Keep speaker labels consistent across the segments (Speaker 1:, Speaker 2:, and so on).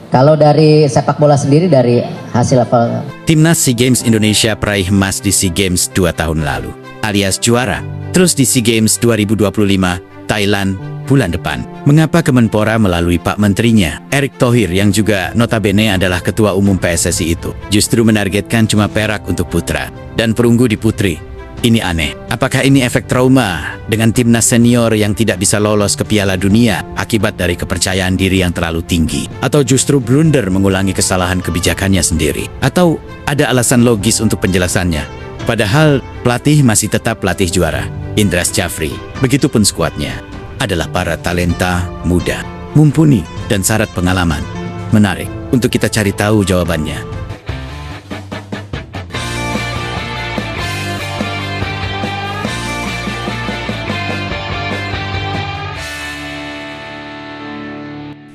Speaker 1: Kalau dari sepak bola sendiri dari hasil apa?
Speaker 2: Timnas SEA Games Indonesia peraih emas di SEA Games 2 tahun lalu, alias juara. Terus di SEA Games 2025, Thailand, bulan depan. Mengapa Kemenpora melalui Pak Menterinya, Erick Thohir yang juga notabene adalah Ketua Umum PSSI itu, justru menargetkan cuma perak untuk putra dan perunggu di putri? Ini aneh. Apakah ini efek trauma dengan timnas senior yang tidak bisa lolos ke Piala Dunia akibat dari kepercayaan diri yang terlalu tinggi? Atau justru blunder mengulangi kesalahan kebijakannya sendiri? Atau ada alasan logis untuk penjelasannya? Padahal pelatih masih tetap pelatih juara, Indras Jafri. Begitupun skuadnya adalah para talenta muda, mumpuni, dan syarat pengalaman. Menarik untuk kita cari tahu jawabannya.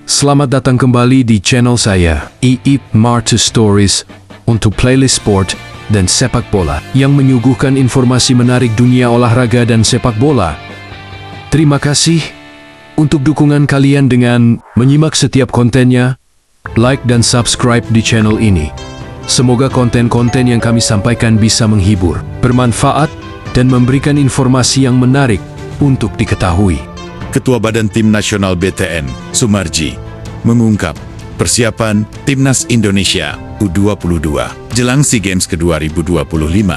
Speaker 3: Selamat datang kembali di channel saya, Iip Martu Stories, untuk playlist sport dan sepak bola yang menyuguhkan informasi menarik dunia olahraga dan sepak bola. Terima kasih untuk dukungan kalian dengan menyimak setiap kontennya, like dan subscribe di channel ini. Semoga konten-konten yang kami sampaikan bisa menghibur, bermanfaat, dan memberikan informasi yang menarik untuk diketahui.
Speaker 4: Ketua Badan Tim Nasional BTN, Sumarji, mengungkap persiapan Timnas Indonesia U22 jelang SEA Games ke-2025.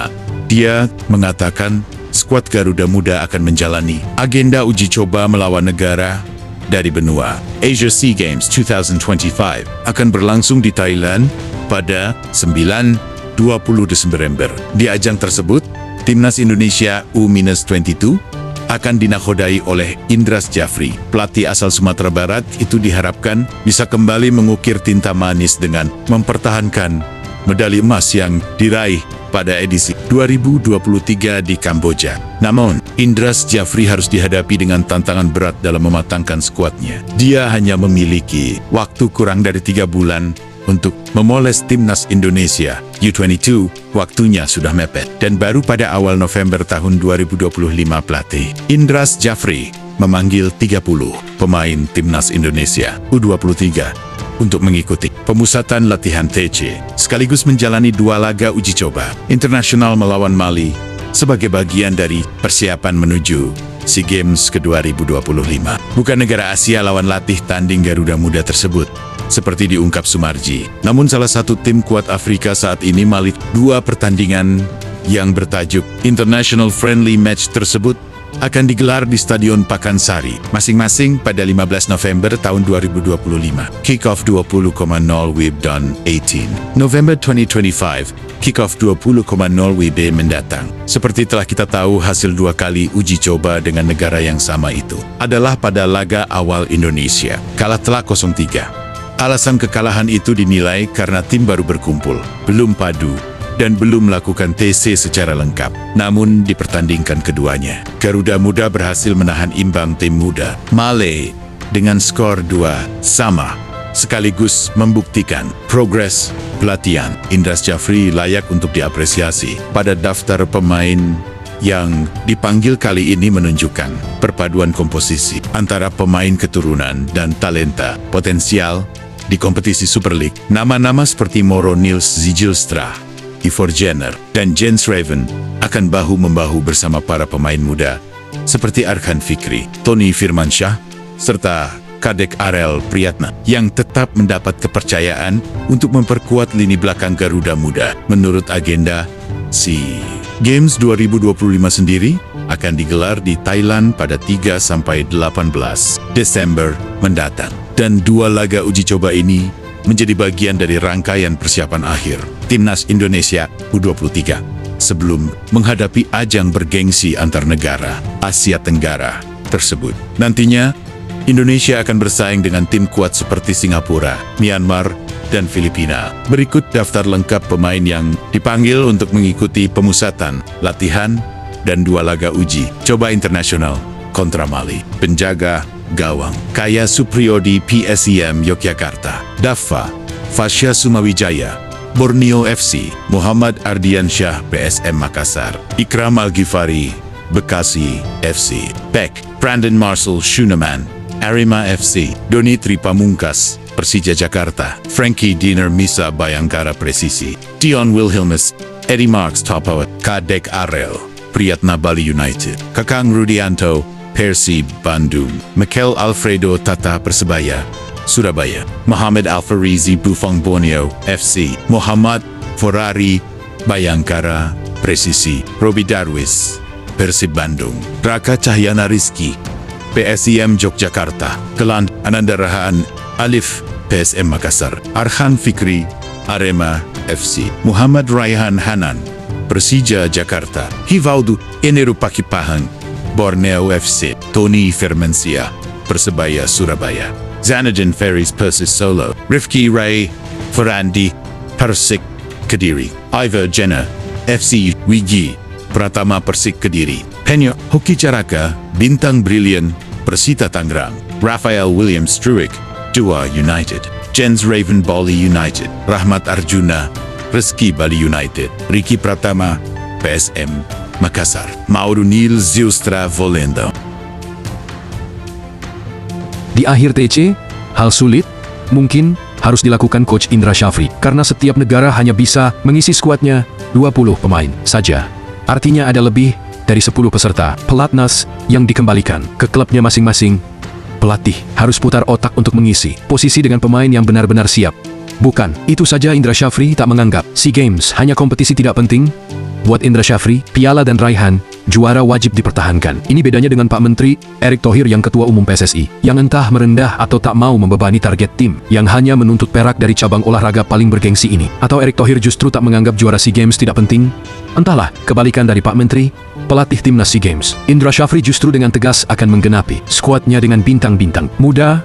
Speaker 4: Dia mengatakan skuad Garuda Muda akan menjalani agenda uji coba melawan negara dari benua. Asia SEA Games 2025 akan berlangsung di Thailand pada 9-20 Desember. Di ajang tersebut, Timnas Indonesia U-22 akan dinakodai oleh Indras Jafri. Pelatih asal Sumatera Barat itu diharapkan bisa kembali mengukir tinta manis dengan mempertahankan medali emas yang diraih pada edisi 2023 di Kamboja. Namun, Indras Jafri harus dihadapi dengan tantangan berat dalam mematangkan skuadnya. Dia hanya memiliki waktu kurang dari 3 bulan untuk memoles Timnas Indonesia U22, waktunya sudah mepet. Dan baru pada awal November tahun 2025 pelatih Indras Jafri memanggil 30 pemain Timnas Indonesia U23 untuk mengikuti pemusatan latihan TC, sekaligus menjalani 2 laga uji coba internasional melawan Mali sebagai bagian dari persiapan menuju SEA Games ke-2025. Bukan negara Asia lawan latih tanding Garuda Muda tersebut, seperti diungkap Sumarji. Namun salah satu tim kuat Afrika saat ini Mali. 2 pertandingan yang bertajuk International Friendly Match tersebut akan digelar di Stadion Pakansari, masing-masing pada 15 November tahun 2025. Kick-off 20.0 WIB dan 18 November 2025. Kick-off 20.0 WIB mendatang. Seperti telah kita tahu, hasil 2 kali uji coba dengan negara yang sama itu adalah pada laga awal Indonesia kalah telak 0-3. Alasan kekalahan itu dinilai karena tim baru berkumpul, belum padu, dan belum melakukan TC secara lengkap. Namun dipertandingkan keduanya, Garuda Muda berhasil menahan imbang tim muda Male dengan skor 2-2, sekaligus membuktikan progres pelatihan. Indras Jafri layak untuk diapresiasi. Pada daftar pemain yang dipanggil kali ini menunjukkan perpaduan komposisi antara pemain keturunan dan talenta potensial di kompetisi Super League. Nama-nama seperti Moro Niels Zijlstra, Ivor Jenner, dan Jens Raven akan bahu-membahu bersama para pemain muda seperti Arkan Fikri, Tony Firmansyah, serta Kadek Arel Priyatna yang tetap mendapat kepercayaan untuk memperkuat lini belakang Garuda Muda. Menurut agenda, SEA Games 2025 sendiri akan digelar di Thailand pada 3-18 Desember mendatang. Dan 2 laga uji coba ini menjadi bagian dari rangkaian persiapan akhir Timnas Indonesia U23 sebelum menghadapi ajang bergengsi antar negara Asia Tenggara tersebut. Nantinya, Indonesia akan bersaing dengan tim kuat seperti Singapura, Myanmar, dan Filipina. Berikut daftar lengkap pemain yang dipanggil untuk mengikuti pemusatan, latihan, dan 2 laga uji coba internasional kontra Mali. Penjaga gawang Kaya Supriyodi PSIM Yogyakarta, Dava Fasya Sumawijaya Borneo FC, Muhammad Ardiansyah PSM Makassar, Ikram Al-Ghifari Bekasi FC, Beck Brandon Marcel Schuneman Arema FC, Doni Tripamungkas Persija Jakarta, Frankie Diener Misa Bayangkara Presisi, Dion Wilhelmus, Eddie Marks Topoa, Kadek Arel, Priyatna Bali United, Kakang Rudianto, Persib Bandung, Mikel Alfredo Tata Persebaya, Surabaya, Muhammad Alfarizi Bufang Borneo, FC, Muhammad Ferrari, Bayangkara, Presisi, Robi Darwis, Persib Bandung, Raka Cahyana Rizky, PSIM Yogyakarta, Kelan Ananda Rahaan, Alif, PSM Makassar, Arhan Fikri, Arema, FC, Muhammad Raihan Hanan, Persija Jakarta, Hivaudu, Eneru Pakipahang, Borneo FC, Tony Firmensia, Persebaya Surabaya, Zanadin Ferries Persis Solo, Rifki Ray, Ferandi, Persik Kediri, Iver Jenner, FC Wigi, Pratama Persik Kediri, Penyo Hoki Caraka, Bintang Brilliant, Persita Tangerang, Rafael William Struik, Dua United, Jens Raven Bali United, Rahmat Arjuna, Rizky Bali United, Ricky Pratama, PSM Makassar, Mauro Nil Ziustra Volendo.
Speaker 3: Di akhir TC, hal sulit mungkin harus dilakukan Coach Indra Syafri karena setiap negara hanya bisa mengisi skuadnya 20 pemain saja. Artinya ada lebih dari 10 peserta pelatnas yang dikembalikan ke klubnya masing-masing. Pelatih harus putar otak untuk mengisi posisi dengan pemain yang benar-benar siap. Bukan, itu saja Indra Syafri tak menganggap SEA Games hanya kompetisi tidak penting. Buat Indra Syafri, piala dan raihan juara wajib dipertahankan. Ini bedanya dengan Pak Menteri Erick Thohir yang Ketua Umum PSSI, yang entah merendah atau tak mau membebani target tim, yang hanya menuntut perak dari cabang olahraga paling bergengsi ini. Atau Erick Thohir justru tak menganggap juara SEA Games tidak penting? Entahlah, kebalikan dari Pak Menteri, pelatih timnas SEA Games. Indra Syafri justru dengan tegas akan menggenapi skuadnya dengan bintang-bintang muda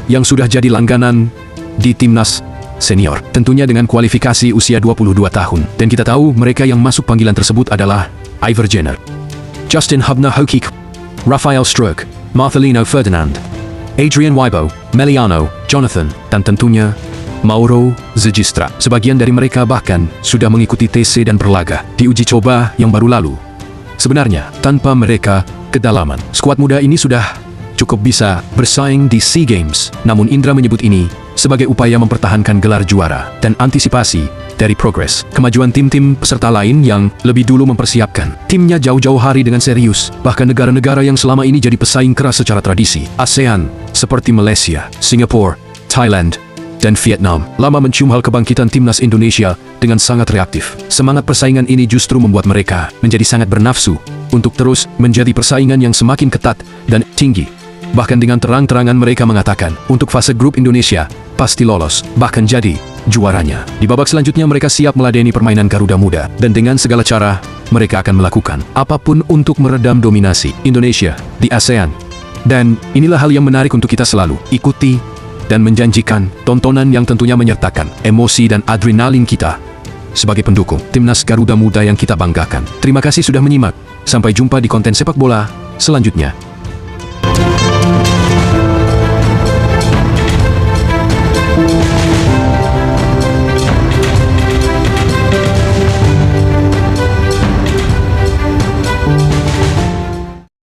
Speaker 3: yang sudah jadi langganan di timnas senior, tentunya dengan kualifikasi usia 22 tahun. Dan kita tahu mereka yang masuk panggilan tersebut adalah Iver Jenner, Justin Hubner Hokik, Rafael Struik, Marcelino Ferdinand, Adrian Wibo, Meliano, Jonathan, dan tentunya Mauro Zigistra. Sebagian dari mereka bahkan sudah mengikuti TC dan berlaga di uji coba yang baru lalu. Sebenarnya, tanpa mereka, kedalaman skuad muda ini sudah cukup bisa bersaing di SEA Games. Namun Indra menyebut ini sebagai upaya mempertahankan gelar juara dan antisipasi dari progres kemajuan tim-tim peserta lain yang lebih dulu mempersiapkan timnya jauh-jauh hari dengan serius. Bahkan negara-negara yang selama ini jadi pesaing keras secara tradisi, ASEAN, seperti Malaysia, Singapura, Thailand, dan Vietnam, lama mencium hal kebangkitan timnas Indonesia dengan sangat reaktif. Semangat persaingan ini justru membuat mereka menjadi sangat bernafsu untuk terus menjadi persaingan yang semakin ketat dan tinggi. Bahkan dengan terang-terangan mereka mengatakan, untuk fase grup Indonesia pasti lolos, bahkan jadi juaranya. Di babak selanjutnya mereka siap meladeni permainan Garuda Muda, dan dengan segala cara, mereka akan melakukan apapun untuk meredam dominasi Indonesia di ASEAN. Dan inilah hal yang menarik untuk kita selalu ikuti dan menjanjikan tontonan yang tentunya menyertakan emosi dan adrenalin kita sebagai pendukung timnas Garuda Muda yang kita banggakan. Terima kasih sudah menyimak. Sampai jumpa di konten sepak bola selanjutnya.